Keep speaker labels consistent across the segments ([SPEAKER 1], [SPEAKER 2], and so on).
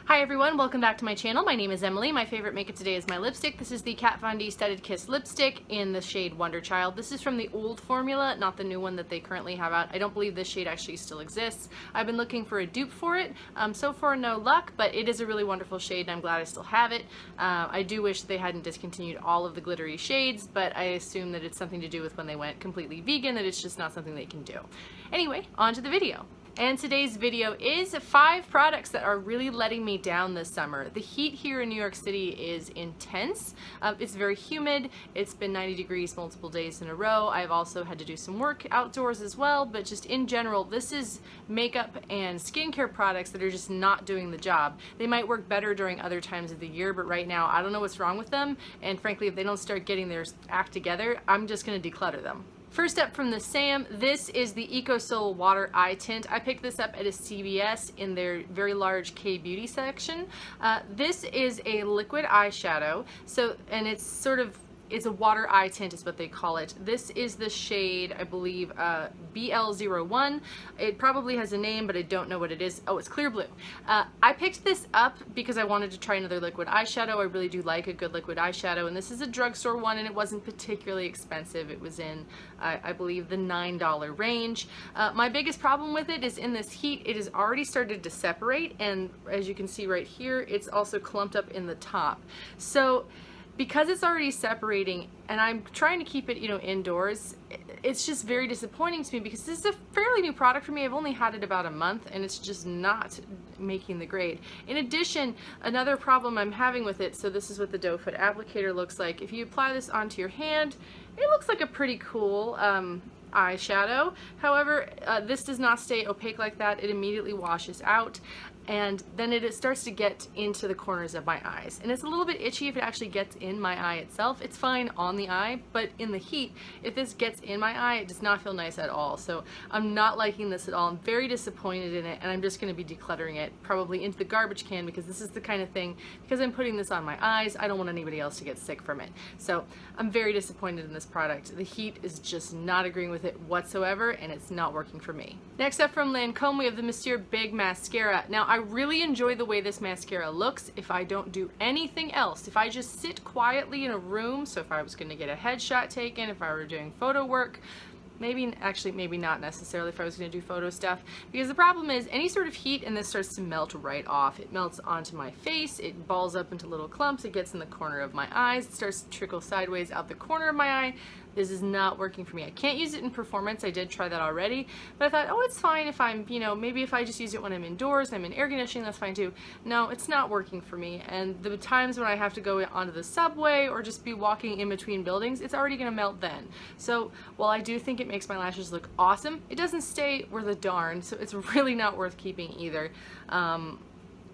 [SPEAKER 1] Hi everyone, welcome back to my channel. My name is Emily. My favorite makeup today is my lipstick. This is the Kat Von D Studded Kiss lipstick in the shade Wonderchilde. This is from the old formula, not the new one that they currently have out. I don't believe this shade actually still exists. I've been looking for a dupe for it. So far no luck, but it is a really wonderful shade and I'm glad I still have it. I do wish they hadn't discontinued all of the glittery shades, but I assume that it's something to do with when they went completely vegan, that it's just not something they can do. Anyway, on to the video. And today's video is 5 products that are really letting me down this summer. The heat here in New York City is intense. It's very humid. It's been 90 degrees multiple days in a row. I've also had to do some work outdoors as well, but just in general, this is makeup and skincare products that are just not doing the job. They might work better during other times of the year, but right now I don't know what's wrong with them. And frankly, if they don't start getting their act together, I'm just gonna declutter them. First up from the Saem, this is the Eco Soul Water Eye Tint. I picked this up at a CVS in their very large K-Beauty section. This is a liquid eyeshadow, and it's a water eye tint is what they call it. This is the shade, I believe, BL01. It probably has a name, but I don't know what it is. Oh, it's clear blue. I picked this up because I wanted to try another liquid eyeshadow. I really do like a good liquid eyeshadow, and this is a drugstore one, and it wasn't particularly expensive. It was in, I believe, the $9 range. My biggest problem with it is in this heat, it has already started to separate, and as you can see right here, it's also clumped up in the top. So, because it's already separating and I'm trying to keep it, indoors, it's just very disappointing to me because this is a fairly new product for me. I've only had it about a month and it's just not making the grade. In addition, another problem I'm having with it, so this is what the doe foot applicator looks like. If you apply this onto your hand, it looks like a pretty cool eyeshadow. However, this does not stay opaque like that. It immediately washes out, and then it starts to get into the corners of my eyes. And it's a little bit itchy if it actually gets in my eye itself. It's fine on the eye, but in the heat, if this gets in my eye, it does not feel nice at all. So I'm not liking this at all. I'm very disappointed in it, and I'm just going to be decluttering it probably into the garbage can because this is the kind of thing, because I'm putting this on my eyes, I don't want anybody else to get sick from it. So I'm very disappointed in this product. The heat is just not agreeing with it whatsoever, and it's not working for me. Next up from Lancome, we have the Monsieur Big Mascara. Now, I really enjoy the way this mascara looks if I don't do anything else. If I just sit quietly in a room, so if I was going to get a headshot taken, if I were doing photo work, maybe not necessarily if I was going to do photo stuff, because the problem is any sort of heat and this starts to melt right off. It melts onto my face, it balls up into little clumps, it gets in the corner of my eyes, it starts to trickle sideways out the corner of my eye. This is not working for me. I can't use it in performance. I did try that already, but I thought, oh, it's fine if I'm, maybe if I just use it when I'm indoors and I'm in air conditioning, that's fine too. No, it's not working for me. And the times when I have to go onto the subway or just be walking in between buildings, it's already gonna melt then. So while I do think it makes my lashes look awesome, it doesn't stay worth a darn, so it's really not worth keeping either.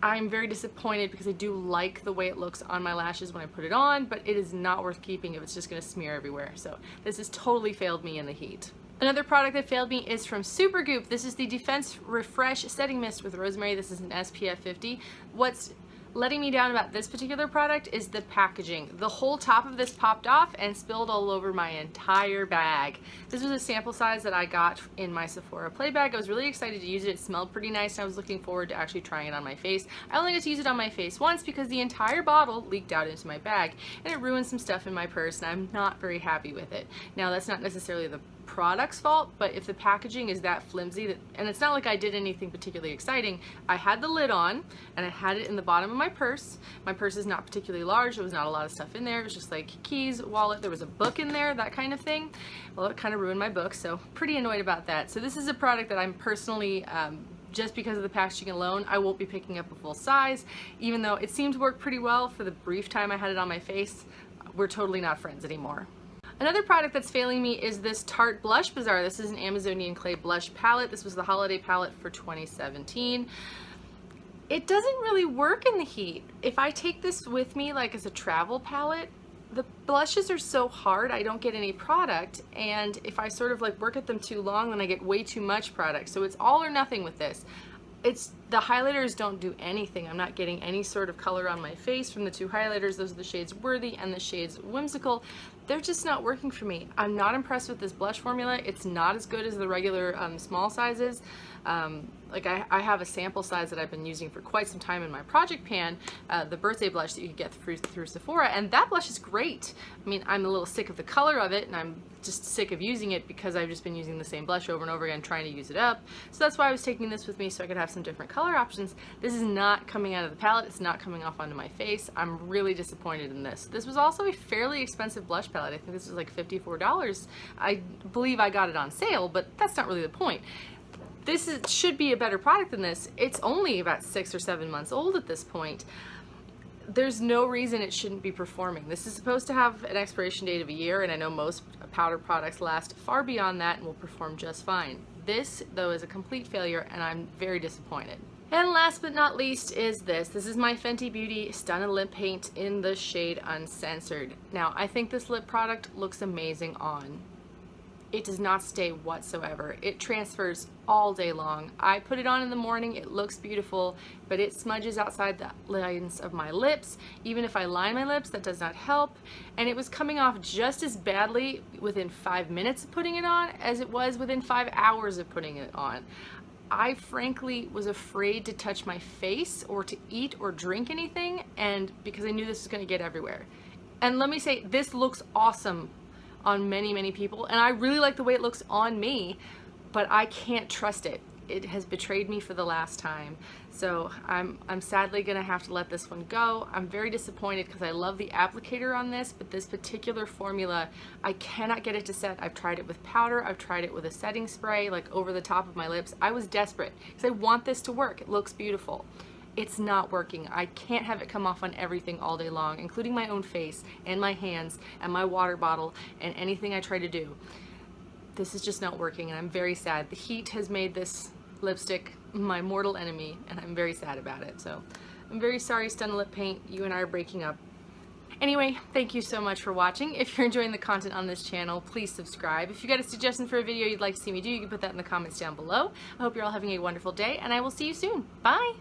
[SPEAKER 1] I'm very disappointed because I do like the way it looks on my lashes when I put it on, but it is not worth keeping if it's just going to smear everywhere. So this has totally failed me in the heat. Another product that failed me is from Supergoop. This is the Defense Refresh Setting Mist with Rosemary. This is an SPF 50. What's letting me down about this particular product is the packaging. The whole top of this popped off and spilled all over my entire bag. This was a sample size that I got in my Sephora play bag. I was really excited to use it. It smelled pretty nice and I was looking forward to actually trying it on my face. I only got to use it on my face once because the entire bottle leaked out into my bag and it ruined some stuff in my purse and I'm not very happy with it. Now that's not necessarily the product's fault, but if the packaging is that flimsy, and it's not like I did anything particularly exciting, I had the lid on and I had it in the bottom of my purse. My purse is not particularly large, there was not a lot of stuff in there, it was just like keys, wallet, there was a book in there, that kind of thing. Well, it kind of ruined my book, so pretty annoyed about that. So this is a product that I'm personally, just because of the packaging alone, I won't be picking up a full size, even though it seemed to work pretty well for the brief time I had it on my face. We're totally not friends anymore. Another product that's failing me is this Tarte Blush Bazaar. This is an Amazonian Clay Blush palette. This was the holiday palette for 2017. It doesn't really work in the heat. If I take this with me like as a travel palette, the blushes are so hard I don't get any product, and if I sort of like work at them too long, then I get way too much product. So it's all or nothing with this. It's The highlighters don't do anything. I'm not getting any sort of color on my face from the two highlighters. Those are the shades Worthy and the shades Whimsical. They're just not working for me. I'm not impressed with this blush formula. It's not as good as the regular small sizes. Like I have a sample size that I've been using for quite some time in my project pan, the birthday blush that you can get through Sephora, and that blush is great. I mean, I'm a little sick of the color of it, and I'm just sick of using it because I've just been using the same blush over and over again trying to use it up. So that's why I was taking this with me, so I could have some different color options. This is not coming out of the palette. It's not coming off onto my face. I'm really disappointed in this. This was also a fairly expensive blush palette. I think this was like $54. I believe I got it on sale, but that's not really the point. Should be a better product than this. It's only about 6 or 7 months old at this point. There's no reason it shouldn't be performing. This is supposed to have an expiration date of a year, and I know most powder products last far beyond that and will perform just fine. This, though, is a complete failure, and I'm very disappointed. And last but not least is this. This is my Fenty Beauty Stunna lip paint in the shade Uncensored. Now, I think this lip product looks amazing on. It does not stay whatsoever. It transfers all day long. I put it on in the morning, it looks beautiful, but it smudges outside the lines of my lips. Even if I line my lips, that does not help. And it was coming off just as badly within 5 minutes of putting it on as it was within 5 hours of putting it on. I frankly was afraid to touch my face or to eat or drink anything, and because I knew this was gonna get everywhere. And let me say, this looks awesome on many people, and I really like the way it looks on me, but I can't trust it. It has betrayed me for the last time. So I'm sadly gonna have to let this one go. I'm very disappointed because I love the applicator on this, but this particular formula, I cannot get it to set. I've tried it with powder, I've tried it with a setting spray, like over the top of my lips. I was desperate because I want this to work. It looks beautiful. It's not working. I can't have it come off on everything all day long, including my own face and my hands and my water bottle and anything I try to do. This is just not working, and I'm very sad. The heat has made this lipstick my mortal enemy, and I'm very sad about it. So I'm very sorry, Stunna Lip Paint. You and I are breaking up. Anyway, thank you so much for watching. If you're enjoying the content on this channel, please subscribe. If you got a suggestion for a video you'd like to see me do, you can put that in the comments down below. I hope you're all having a wonderful day, and I will see you soon. Bye!